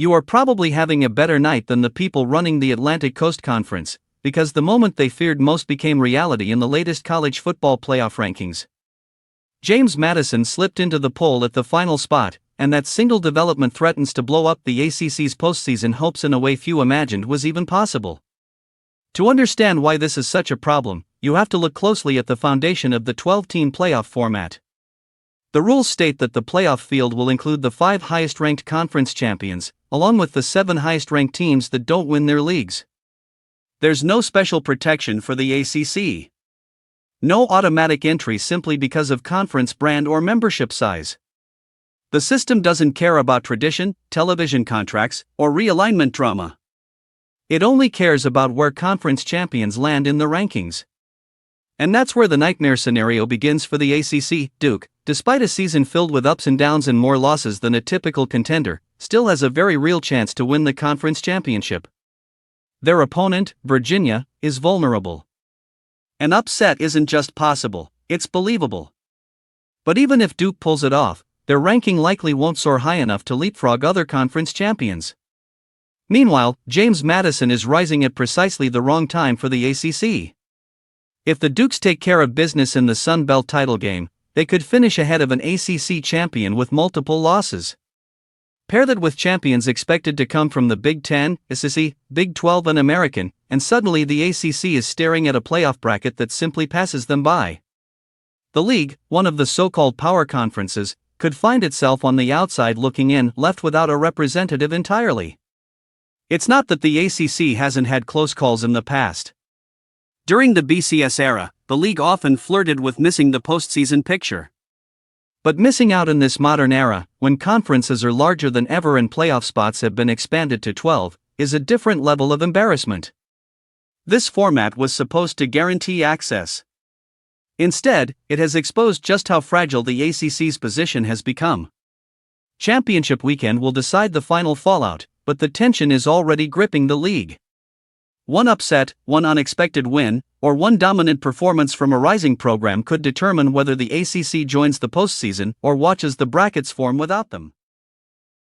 You are probably having a better night than the people running the Atlantic Coast Conference, because the moment they feared most became reality in the latest college football playoff rankings. James Madison slipped into the poll at the final spot, and that single development threatens to blow up the ACC's postseason hopes in a way few imagined was even possible. To understand why this is such a problem, you have to look closely at the foundation of the 12-team playoff format. The rules state that the playoff field will include the 5 highest-ranked conference champions, along with the 7 highest-ranked teams that don't win their leagues. There's no special protection for the ACC. No automatic entry simply because of conference brand or membership size. The system doesn't care about tradition, television contracts, or realignment drama. It only cares about where conference champions land in the rankings. And that's where the nightmare scenario begins for the ACC. Duke, despite a season filled with ups and downs and more losses than a typical contender, still has a very real chance to win the conference championship. Their opponent, Virginia, is vulnerable. An upset isn't just possible, it's believable. But even if Duke pulls it off, their ranking likely won't soar high enough to leapfrog other conference champions. Meanwhile, James Madison is rising at precisely the wrong time for the ACC. If the Dukes take care of business in the Sun Belt title game, they could finish ahead of an ACC champion with multiple losses. Pair that with champions expected to come from the Big Ten, SEC, Big 12 and American, and suddenly the ACC is staring at a playoff bracket that simply passes them by. The league, one of the so-called power conferences, could find itself on the outside looking in, left without a representative entirely. It's not that the ACC hasn't had close calls in the past. During the BCS era, the league often flirted with missing the postseason picture. But missing out in this modern era, when conferences are larger than ever and playoff spots have been expanded to 12, is a different level of embarrassment. This format was supposed to guarantee access. Instead, it has exposed just how fragile the ACC's position has become. Championship weekend will decide the final fallout, but the tension is already gripping the league. One upset, one unexpected win, or one dominant performance from a rising program could determine whether the ACC joins the postseason or watches the brackets form without them.